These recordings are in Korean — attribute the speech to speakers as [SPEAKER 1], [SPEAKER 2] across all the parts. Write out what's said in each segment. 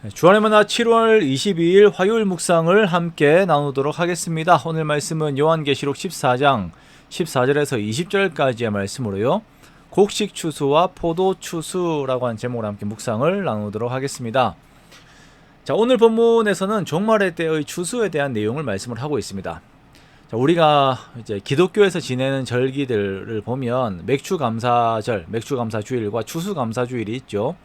[SPEAKER 1] 주안의 만나 7월 22일 화요일 묵상을 함께 나누도록 하겠습니다. 오늘 말씀은 요한계시록 14장 14절에서 20절까지의 말씀으로요. 곡식 추수와 포도 추수라고 하는 제목으로 함께 묵상을 나누도록 하겠습니다. 자, 오늘 본문에서는 종말의 때의 추수에 대한 내용을 말씀을 하고 있습니다. 자, 우리가 이제 기독교에서 지내는 절기들을 보면 맥추감사절, 맥추감사주일과 추수감사주일이 있죠.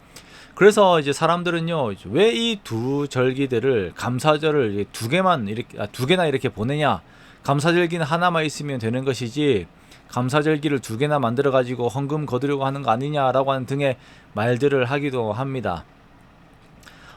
[SPEAKER 1] 그래서 이제 사람들은요, 왜 이 두 절기들을 감사절을 두 개나 이렇게 보내냐? 감사절기는 하나만 있으면 되는 것이지 감사절기를 두 개나 만들어 가지고 헌금 거두려고 하는 거 아니냐라고 하는 등의 말들을 하기도 합니다.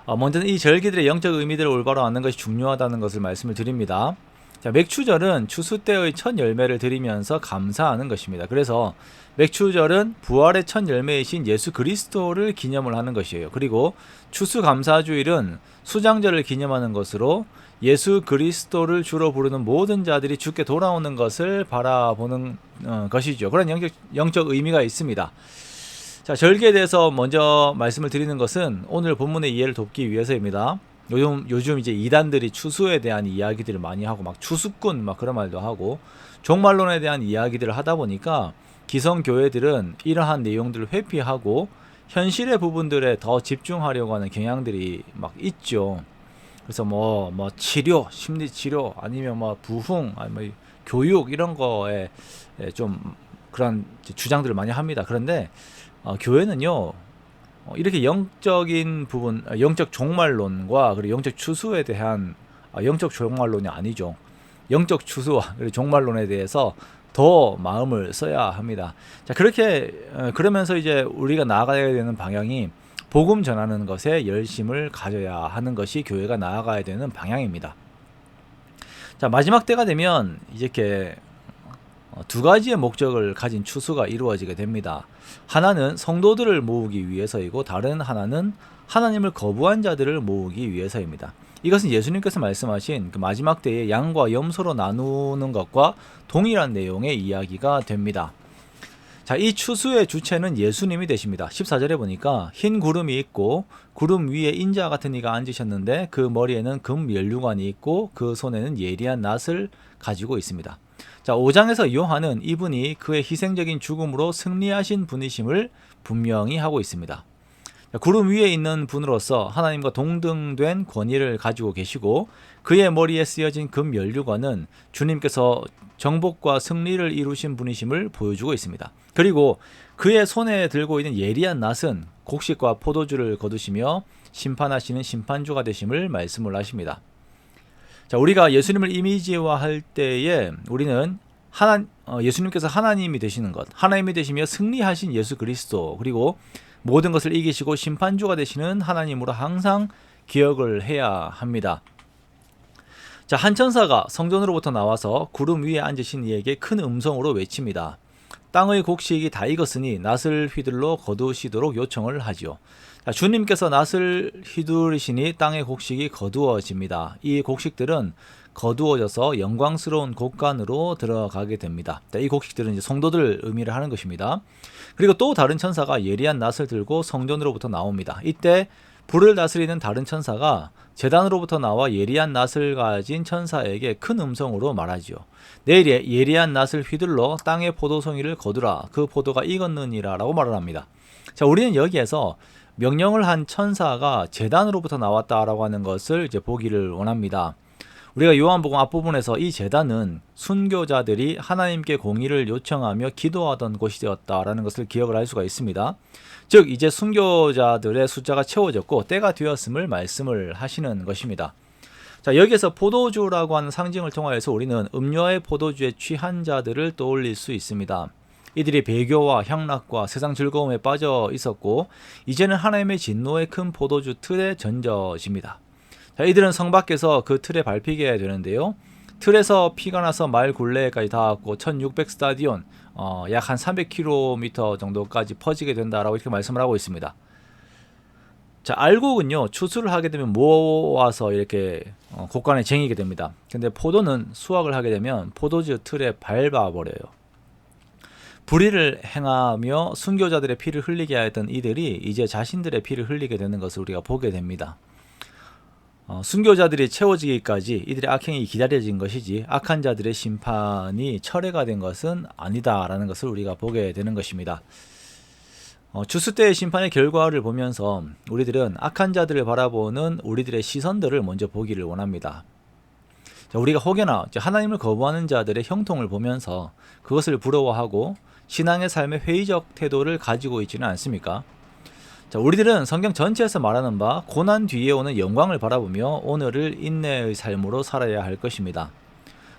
[SPEAKER 1] 먼저는 이 절기들의 영적 의미들을 올바로 아는 것이 중요하다는 것을 말씀을 드립니다. 자, 맥추절은 추수 때의 첫 열매를 드리면서 감사하는 것입니다. 그래서 맥추절은 부활의 첫 열매이신 예수 그리스도를 기념을 하는 것이에요. 그리고 추수감사주일은 수장절을 기념하는 것으로 예수 그리스도를 주로 부르는 모든 자들이 주께 돌아오는 것을 바라보는 것이죠. 그런 영적 의미가 있습니다. 자, 절기에 대해서 먼저 말씀을 드리는 것은 오늘 본문의 이해를 돕기 위해서입니다. 요즘 이제 이단들이 추수에 대한 이야기들을 많이 하고 막 추수꾼 막 그런 말도 하고 종말론에 대한 이야기들을 하다 보니까 기성 교회들은 이러한 내용들을 회피하고 현실의 부분들에 더 집중하려고 하는 경향들이 막 있죠. 그래서 뭐 치료, 심리 치료 아니면 뭐 부흥, 아니면 교육 이런 거에 좀 그런 주장들을 많이 합니다. 그런데 교회는요. 이렇게 영적인 부분, 영적 종말론과 그리고 영적 추수에 대한 영적 종말론이 아니죠. 영적 추수와 그리고 종말론에 대해서 더 마음을 써야 합니다. 자, 그렇게 그러면서 이제 우리가 나아가야 되는 방향이 복음 전하는 것에 열심을 가져야 하는 것이 교회가 나아가야 되는 방향입니다. 자, 마지막 때가 되면 이렇게 두 가지의 목적을 가진 추수가 이루어지게 됩니다. 하나는 성도들을 모으기 위해서이고 다른 하나는 하나님을 거부한 자들을 모으기 위해서입니다. 이것은 예수님께서 말씀하신 그 마지막 때에 양과 염소로 나누는 것과 동일한 내용의 이야기가 됩니다. 자, 이 추수의 주체는 예수님이 되십니다. 14절에 보니까 흰 구름이 있고 구름 위에 인자 같은 이가 앉으셨는데 그 머리에는 금 면류관이 있고 그 손에는 예리한 낫을 가지고 있습니다. 자, 5장에서 요한은 이분이 그의 희생적인 죽음으로 승리하신 분이심을 분명히 하고 있습니다. 자, 구름 위에 있는 분으로서 하나님과 동등된 권위를 가지고 계시고 그의 머리에 쓰여진 금 면류관은 주님께서 정복과 승리를 이루신 분이심을 보여주고 있습니다. 그리고 그의 손에 들고 있는 예리한 낫은 곡식과 포도주를 거두시며 심판하시는 심판주가 되심을 말씀을 하십니다. 자, 우리가 예수님을 이미지화할 때에 우리는 예수님께서 하나님이 되시는 것, 하나님이 되시며 승리하신 예수 그리스도, 그리고 모든 것을 이기시고 심판주가 되시는 하나님으로 항상 기억을 해야 합니다. 자, 한 천사가 성전으로부터 나와서 구름 위에 앉으신 이에게 큰 음성으로 외칩니다. 땅의 곡식이 다 익었으니 낫을 휘둘러 거두시도록 요청을 하지요. 자, 주님께서 낫을 휘두르시니 땅의 곡식이 거두어집니다. 이 곡식들은 거두어져서 영광스러운 곳간으로 들어가게 됩니다. 자, 이 곡식들은 이제 성도들 의미를 하는 것입니다. 그리고 또 다른 천사가 예리한 낫을 들고 성전으로부터 나옵니다. 이때 불을 다스리는 다른 천사가 제단으로부터 나와 예리한 낫을 가진 천사에게 큰 음성으로 말하지요. 내일에 예리한 낫을 휘둘러 땅의 포도송이를 거두라. 그 포도가 익었느니라 라고 말을 합니다. 자, 우리는 여기에서 명령을 한 천사가 제단으로부터 나왔다라고 하는 것을 이제 보기를 원합니다. 우리가 요한복음 앞부분에서 이 제단은 순교자들이 하나님께 공의를 요청하며 기도하던 곳이 되었다라는 것을 기억을 할 수가 있습니다. 즉 이제 순교자들의 숫자가 채워졌고 때가 되었음을 말씀을 하시는 것입니다. 자, 여기에서 포도주라고 하는 상징을 통하여서 우리는 음료의 포도주에 취한 자들을 떠올릴 수 있습니다. 이들이 배교와 향락과 세상 즐거움에 빠져 있었고 이제는 하나님의 진노의 큰 포도주 틀에 던져집니다. 자, 이들은 성 밖에서 그 틀에 밟히게 되는데요. 틀에서 피가 나서 마을 굴레까지 닿았고 1600 스타디온, 약 한 300km 정도까지 퍼지게 된다라고 이렇게 말씀을 하고 있습니다. 자, 알곡은요, 추수를 하게 되면 모아서 이렇게 곳간에 쟁이게 됩니다. 근데 포도는 수확을 하게 되면 포도주 틀에 밟아버려요. 불의를 행하며 순교자들의 피를 흘리게 하였던 이들이 이제 자신들의 피를 흘리게 되는 것을 우리가 보게 됩니다. 순교자들이 채워지기까지 이들의 악행이 기다려진 것이지 악한 자들의 심판이 철회가 된 것은 아니다라는 것을 우리가 보게 되는 것입니다. 추수 때의 심판의 결과를 보면서 우리들은 악한 자들을 바라보는 우리들의 시선들을 먼저 보기를 원합니다. 우리가 혹여나 하나님을 거부하는 자들의 형통을 보면서 그것을 부러워하고 신앙의 삶에 회의적 태도를 가지고 있지는 않습니까? 우리들은 성경 전체에서 말하는 바 고난 뒤에 오는 영광을 바라보며 오늘을 인내의 삶으로 살아야 할 것입니다.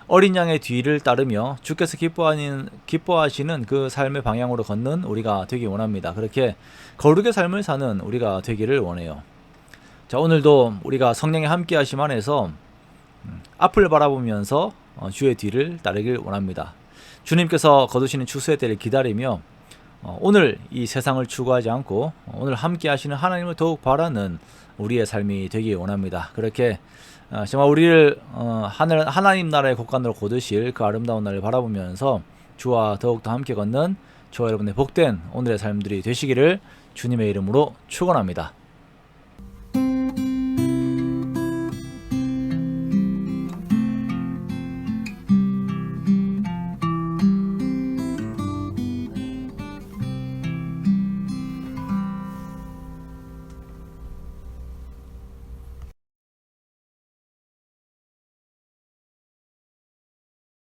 [SPEAKER 1] 어린 양의 뒤를 따르며 주께서 기뻐하시는 그 삶의 방향으로 걷는 우리가 되기 원합니다. 그렇게 거룩의 삶을 사는 우리가 되기를 원해요. 오늘도 우리가 성령의 함께 하심 안에서 앞을 바라보면서 주의 뒤를 따르길 원합니다. 주님께서 거두시는 추수의 때를 기다리며 오늘 이 세상을 추구하지 않고 오늘 함께 하시는 하나님을 더욱 바라는 우리의 삶이 되기 원합니다. 그렇게 정말 우리를 하나님 나라의 곳간으로 거두실 그 아름다운 날을 바라보면서 주와 더욱더 함께 걷는 저와 여러분의 복된 오늘의 삶들이 되시기를 주님의 이름으로 축원합니다.